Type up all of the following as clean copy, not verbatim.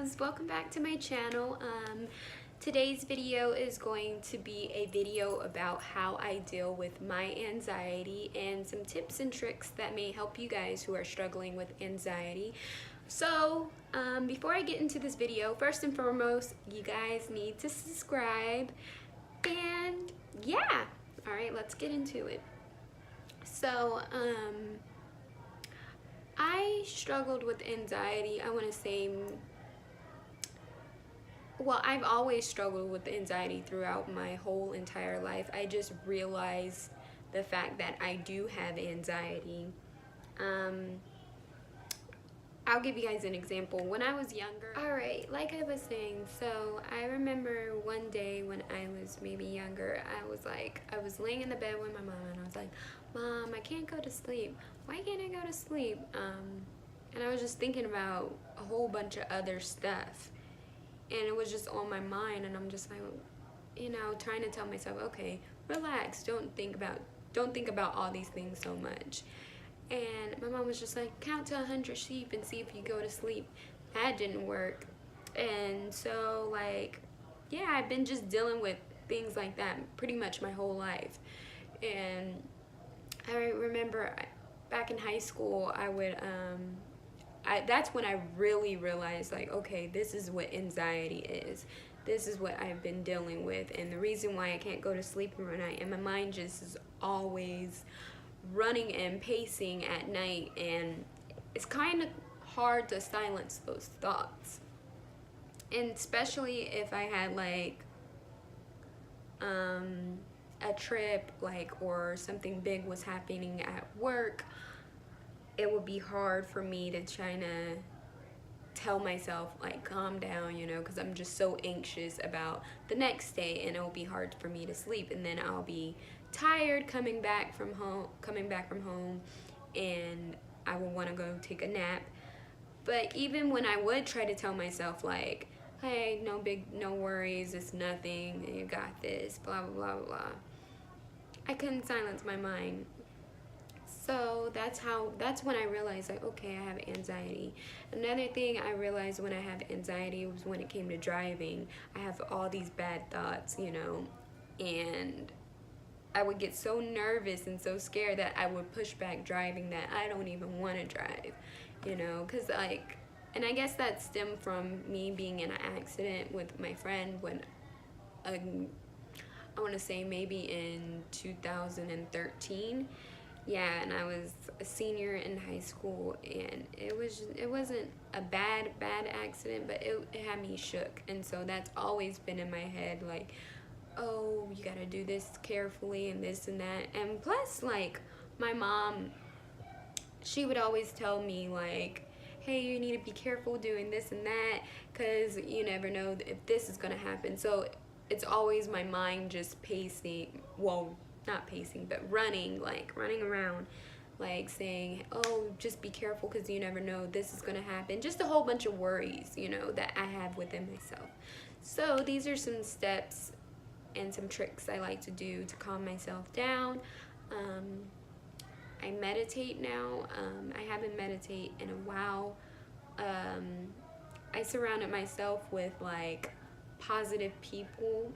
loves, welcome back to my channel. Today's video is going to be a video about how I deal with my anxiety and some tips and tricks that may help you guys who are struggling with anxiety. So before I get into this video, first and foremost, you guys need to subscribe, and yeah, all right, let's get into it. So I struggled with anxiety, I want to say, well, I've always struggled with anxiety throughout my whole entire life. I just realized the fact that I do have anxiety. I'll give you guys an example. When I was younger, alright, like I was saying, so I remember one day when I was maybe younger, I was laying in the bed with my mom and I was like, Mom, I can't go to sleep. Why can't I go to sleep? And I was just thinking about a whole bunch of other stuff. And it was just on my mind, and I'm just like, you know, trying to tell myself, okay, relax, don't think about all these things so much. And my mom was just like, count to 100 sheep and see if you go to sleep. That didn't work. And so, like, yeah, I've been just dealing with things like that pretty much my whole life. And I remember back in high school, that's when I really realized, like, okay, this is what anxiety is. This is what I've been dealing with. And the reason why I can't go to sleep at night, and my mind just is always running and pacing at night, and it's kind of hard to silence those thoughts. And especially if I had like a trip, like, or something big was happening at work, it would be hard for me to try to tell myself, like, calm down, you know, because I'm just so anxious about the next day, and it'll be hard for me to sleep, and then I'll be tired coming back from home, and I will want to go take a nap. But even when I would try to tell myself, like, hey, no worries, it's nothing, you got this, blah blah blah blah, I couldn't silence my mind. So that's when I realized, like, okay, I have anxiety. Another thing I realized when I have anxiety was when it came to driving. I have all these bad thoughts, you know, and I would get so nervous and so scared that I would push back driving, that I don't even want to drive, you know, because, like, and I guess that stemmed from me being in an accident with my friend when, I want to say maybe in 2013. Yeah, and I was a senior in high school, and it wasn't a bad accident, but it had me shook. And so that's always been in my head, like, oh, you gotta do this carefully and this and that. And plus, like, my mom, she would always tell me, like, hey, you need to be careful doing this and that, because you never know if this is gonna happen. So it's always my mind just pacing, well, not pacing, but running around, like saying, oh, just be careful because you never know this is gonna happen. Just a whole bunch of worries, you know, that I have within myself. So these are some steps and some tricks I like to do to calm myself down. I meditate now. I haven't meditated in a while. I surrounded myself with, like, positive people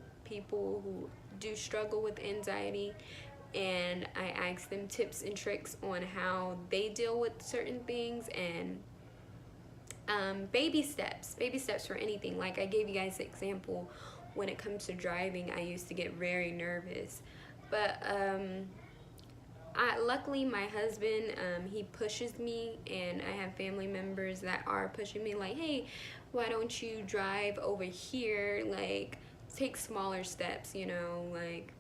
who do struggle with anxiety, and I ask them tips and tricks on how they deal with certain things, and baby steps for anything. Like I gave you guys an example, when it comes to driving, I used to get very nervous, but luckily my husband, he pushes me, and I have family members that are pushing me, like, hey, why don't you drive over here, like, take smaller steps, you know, like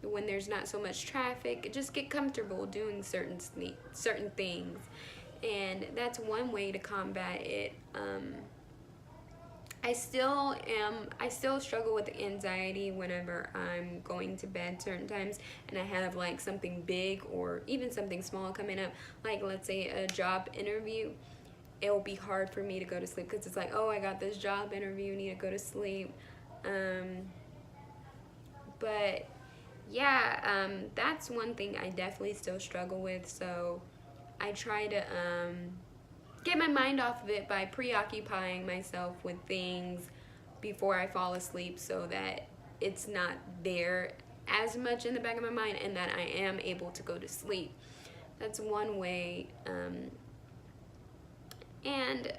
when there's not so much traffic, just get comfortable doing certain things. And that's one way to combat it. I still struggle with anxiety whenever I'm going to bed certain times and I have, like, something big or even something small coming up, like, let's say a job interview. It will be hard for me to go to sleep because it's like, oh, I got this job interview, need to go to sleep. But yeah, that's one thing I definitely still struggle with. So I try to get my mind off of it by preoccupying myself with things before I fall asleep, so that it's not there as much in the back of my mind, and that I am able to go to sleep. That's one way. And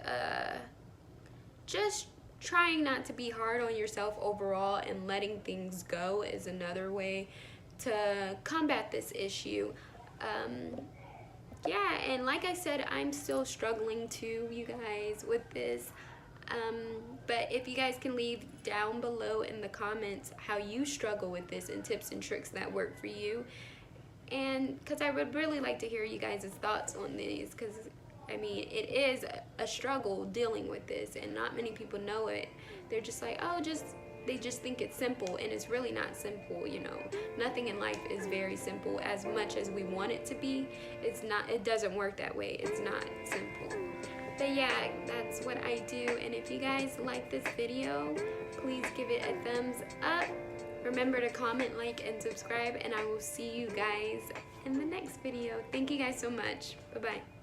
just trying not to be hard on yourself overall and letting things go is another way to combat this issue. Yeah, and like I said, I'm still struggling too, you guys, with this. But if you guys can leave down below in the comments how you struggle with this and tips and tricks that work for you. And because I would really like to hear you guys' thoughts on these, because I mean, it is a struggle dealing with this, and not many people know it. They're just like, oh, they just think it's simple, and it's really not simple, you know. Nothing in life is very simple. As much as we want it to be, it's not. It doesn't work that way. It's not simple. But yeah, that's what I do. And if you guys like this video, please give it a thumbs up. Remember to comment, like, and subscribe, and I will see you guys in the next video. Thank you guys so much. Bye-bye.